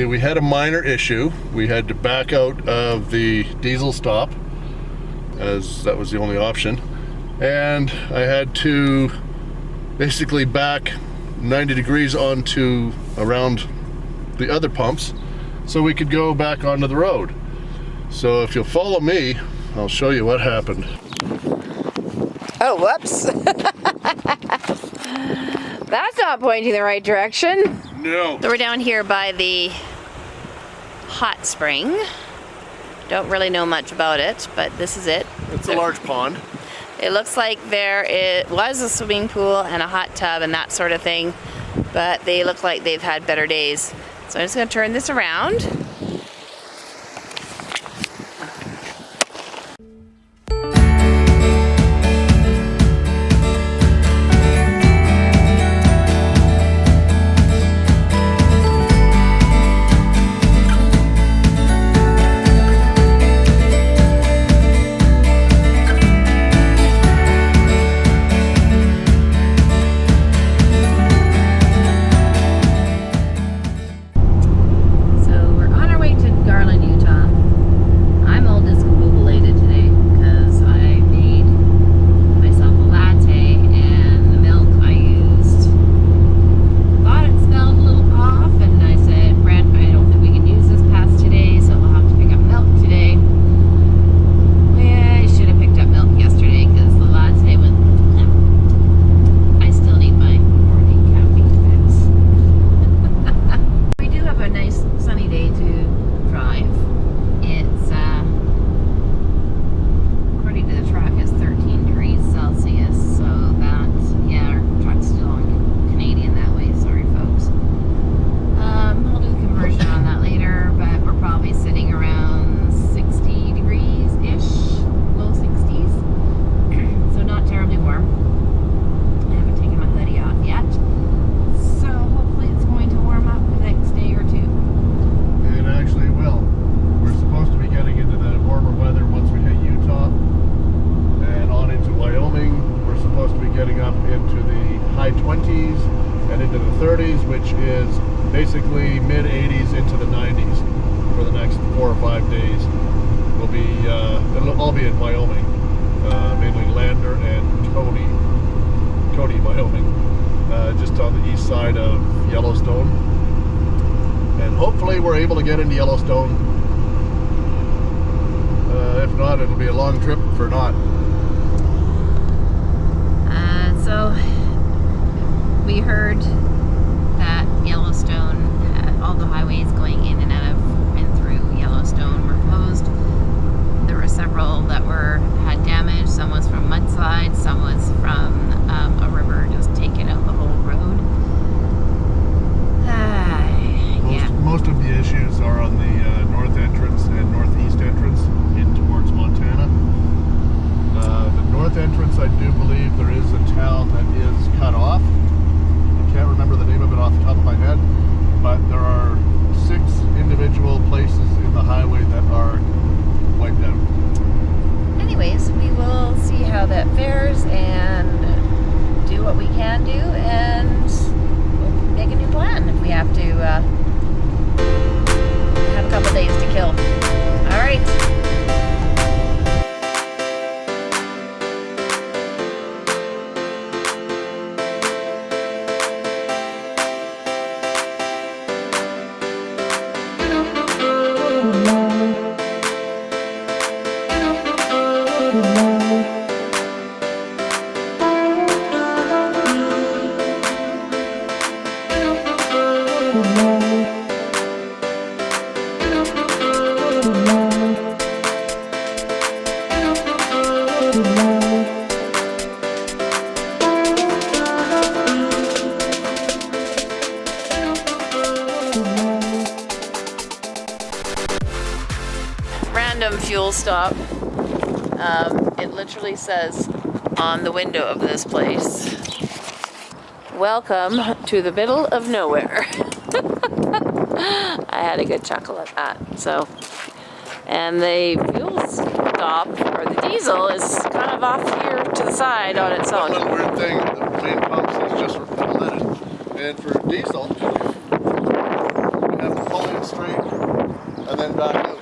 We had a minor issue. We had to back out of the diesel stop, as that was the only option. And I had to basically back 90 degrees onto around the other pumps so we could go back onto the road. So if you'll follow me, I'll show you what happened. Oh, whoops. That's not pointing the right direction. No. So we're down here by the hot spring. Don't really know much about it, but this is it. It's a large pond. It looks like it was a swimming pool and a hot tub and that sort of thing, but they look like they've had better days. So I'm just going to turn this around. Which is basically mid 80s into the 90s for the next 4 or 5 days. It'll all be in Wyoming, mainly Lander and Cody, Wyoming, just on the east side of Yellowstone. And hopefully we're able to get into Yellowstone. If not, it'll be a long trip for not. So we heard that Yellowstone, all the highways going in and out of and through Yellowstone were closed. There were several that had damage. Some was from mudslides, some was from a river just taking out the whole road. Most of the issues are on the north entrance and northeast entrance in towards Montana. The north entrance, I do believe there is a town that is cut off. Can't remember the name of it off the top of my head, but there are 6 individual places in the highway that are wiped out. Anyways, we will see how that fares and do what we can do, and we'll make a new plan if we have to have a couple days to kill. All right. Random fuel stop. It literally says on the window of this place, "Welcome to the middle of nowhere." I had a good chuckle at that. So, and the fuel stop for the diesel is kind of off here to the side on its own. One weird thing, the main pumps is just unleaded, and for diesel, you have to pull in straight and then back out.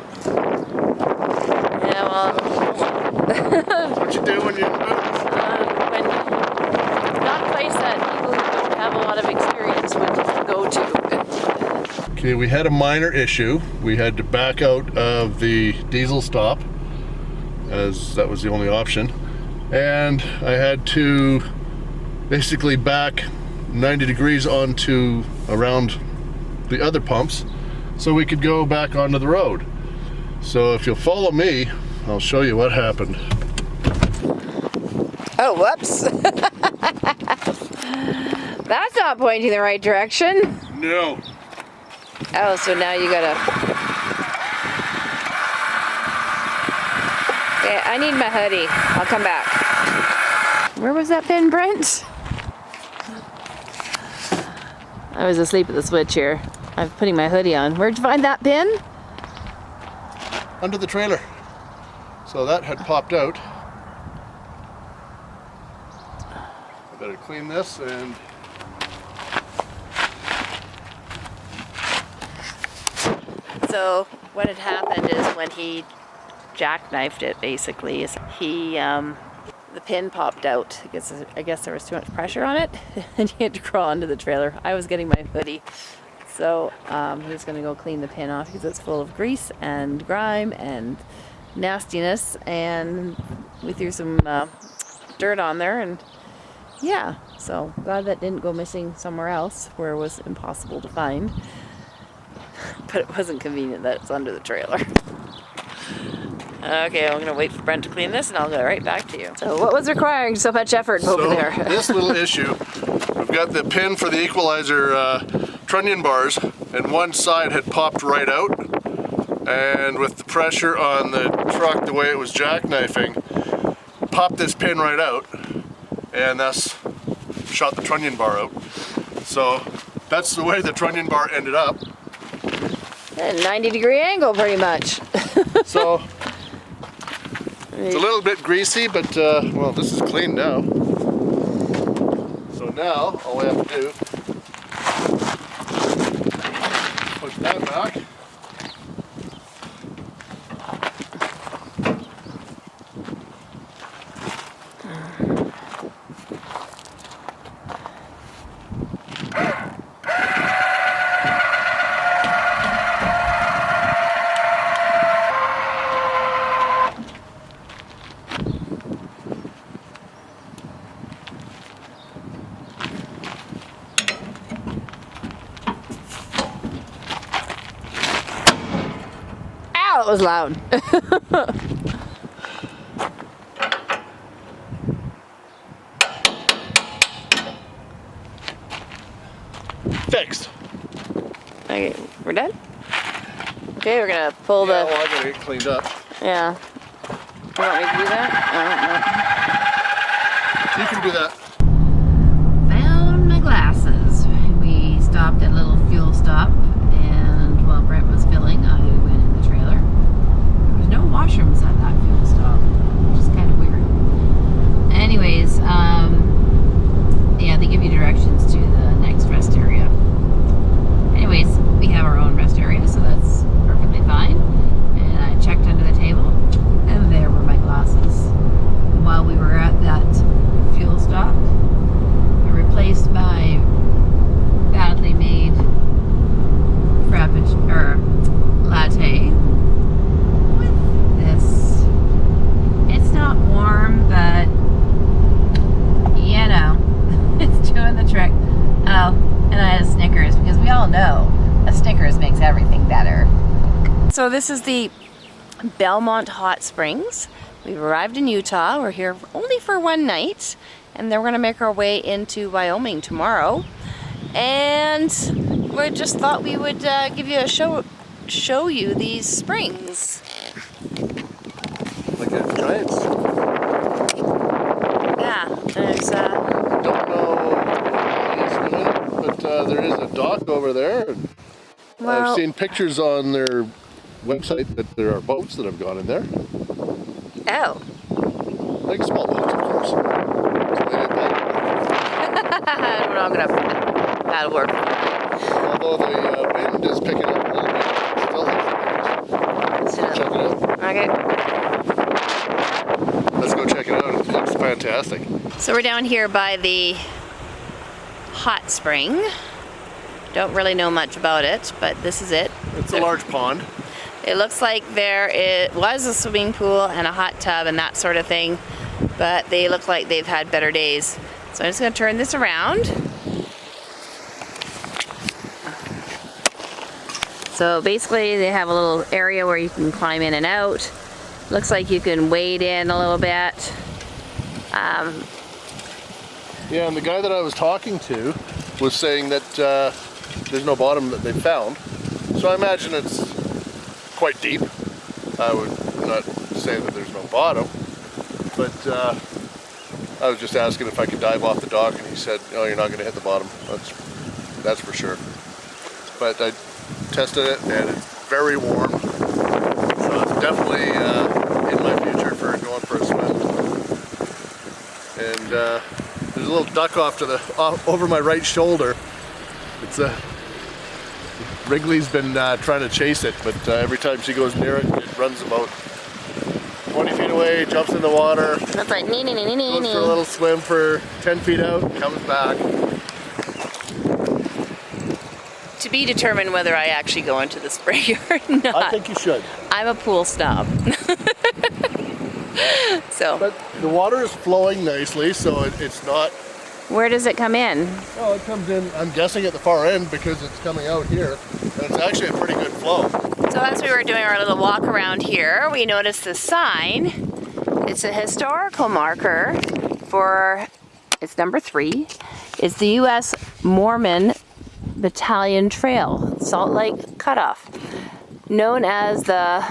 Yeah, well, That's what you do when you're in the mountains. when not a place that people who don't have a lot of experience would go to. Okay, we had a minor issue. We had to back out of the diesel stop, as that was the only option. And I had to basically back 90 degrees onto around the other pumps so we could go back onto the road. So if you'll follow me, I'll show you what happened. Oh, whoops. That's not pointing the right direction. No. Oh, so now you gotta... Okay, I need my hoodie. I'll come back. Where was that pin, Brent? I was asleep at the switch here. I'm putting my hoodie on. Where'd you find that pin? Under the trailer. So that had popped out. I better clean this and... So what had happened is when he jackknifed it, basically, is the pin popped out. I guess there was too much pressure on it, and he had to crawl under the trailer. I was getting my hoodie, so he was going to go clean the pin off because it's full of grease and grime and nastiness, and we threw some dirt on there, and yeah, so glad that didn't go missing somewhere else where it was impossible to find. But it wasn't convenient that it's under the trailer. Okay, I'm gonna wait for Brent to clean this and I'll go right back to you. So what was requiring so much effort over there? This little issue, we've got the pin for the equalizer trunnion bars, and one side had popped right out, and with the pressure on the truck, the way it was jackknifing, popped this pin right out, and thus shot the trunnion bar out. So that's the way the trunnion bar ended up. A 90-degree angle, pretty much. So it's a little bit greasy, but well, this is clean now. So now all I have to do, put that back. Ow, it was loud. Fixed. Okay, we're done? Okay, we're gonna pull Yeah, the... well, I gotta get cleaned up. Yeah. You want me to do that? You can do that. Found my glasses. We stopped at a little fuel stop, and while Brent was filling, I went in the trailer. There was no washrooms at that fuel stop, which is kind of weird. Anyways, yeah, they give you directions to the next rest area. Anyways, we have our own rest area, so that's perfectly fine. And I checked under the table, and there were my glasses. While we were at that fuel stop, I replaced my badly made frappuccino or latte with this. It's not warm, but you know, it's doing the trick. Oh, and I had a Snickers because we all know a Snickers makes everything better. So this is the Belmont Hot Springs. We've arrived in Utah. We're here only for one night, and then we're gonna make our way into Wyoming tomorrow. And we just thought we would give you a show you these springs. Like a giant. Yeah, there's Don't know but there is a dock over there. And well, I've seen pictures on their website that there are boats that have gone in there. oh. Like small boats, of course. So they did that. We're not gonna paddle board. Although the wind is picking up a little bit, it still looks nice. Check it out. Okay. Let's go check it out. It looks fantastic. So we're down here by the hot spring. Don't really know much about it, but this is it. It's a large pond. It looks like there was a swimming pool and a hot tub and that sort of thing, but they look like they've had better days. So I'm just going to turn this around. So basically they have a little area where you can climb in and out. Looks like you can wade in a little bit. Yeah, and the guy that I was talking to was saying that there's no bottom that they found. So I imagine it's quite deep. I would not say that there's no bottom, but I was just asking if I could dive off the dock, and he said, "No, you're not going to hit the bottom. That's for sure." But I tested it, and it's very warm, so it's definitely in my future for going for a swim. And there's a little duck off over my right shoulder. It's Wrigley's been trying to chase it, but every time she goes near it, it runs about 20 feet away, jumps in the water, That's like goes for a little swim for 10 feet out, comes back. To be determined whether I actually go into the spring or not. I think you should. I'm a pool snob. So, But the water is flowing nicely, so it's not... where does it come in? Well, it comes in, I'm guessing at the far end because it's coming out here, and it's actually a pretty good flow. So as we were doing our little walk around here, we noticed this sign. It's a historical marker for, it's number 3. It's the U.S. Mormon Battalion Trail, Salt Lake Cutoff, known as the...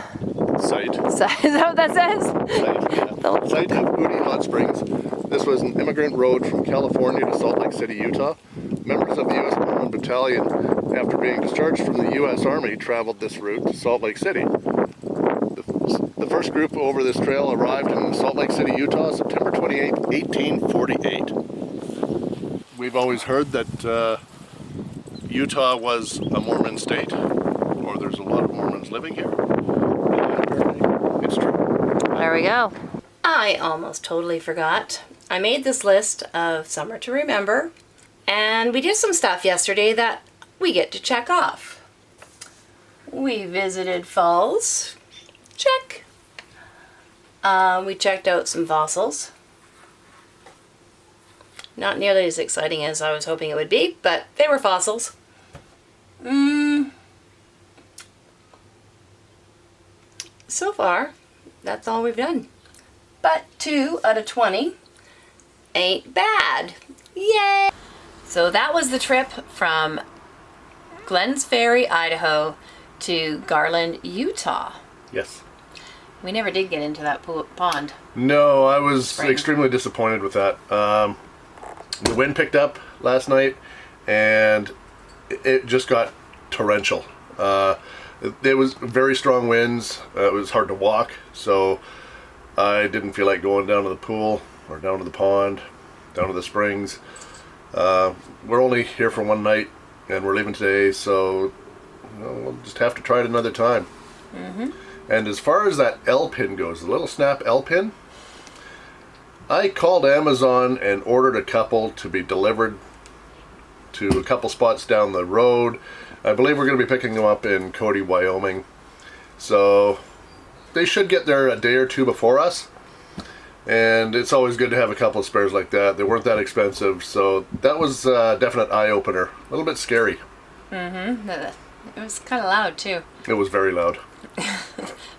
Site. Is that what that says? Site, yeah. Site of Udi Hot Springs. This was an immigrant road from California to Salt Lake City, Utah. Members of the U.S. Mormon Battalion, after being discharged from the U.S. Army, traveled this route to Salt Lake City. The first group over this trail arrived in Salt Lake City, Utah, September 28, 1848. We've always heard that Utah was a Mormon state, or there's a lot of Mormons living here. It's true. There we go. I almost totally forgot. I made this list of summer to remember, and we did some stuff yesterday that we get to check off. We visited falls. Check. We checked out some fossils. Not nearly as exciting as I was hoping it would be, but they were fossils. So far, that's all we've done. But 2 out of 20 ain't bad. Yay! So that was the trip from Glens Ferry, Idaho to Garland, Utah. Yes. We never did get into that pond. No, I was extremely disappointed with that. The wind picked up last night, and it just got torrential. There was very strong winds. It was hard to walk, so I didn't feel like going down to the pool or down to the pond, down to the springs. We're only here for one night, and we're leaving today, so we'll just have to try it another time. Mm-hmm. And as far as that L pin goes, the little snap L pin, I called Amazon and ordered a couple to be delivered to a couple spots down the road. I believe we're going to be picking them up in Cody, Wyoming. So they should get there a day or two before us. And it's always good to have a couple of spares like that. They weren't that expensive, so that was a definite eye-opener. A little bit scary. Mm-hmm. It was kind of loud, too. It was very loud.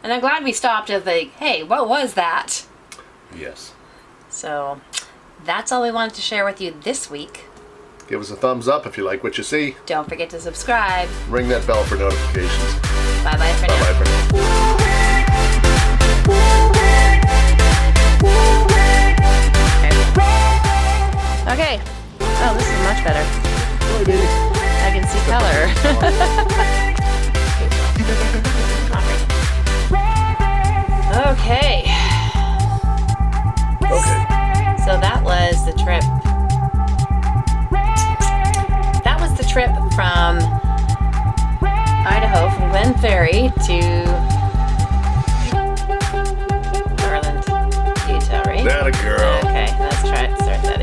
And I'm glad we stopped and think, hey, what was that? Yes. So that's all we wanted to share with you this week. Give us a thumbs up if you like what you see. Don't forget to subscribe. Ring that bell for notifications. Bye-bye for now. Bye-bye for now. Okay. Oh, this is much better. Bye, baby. I can see color. Okay. So that was the trip. That was the trip from Story to Garland, Utah, right? That a girl. Okay, let's start that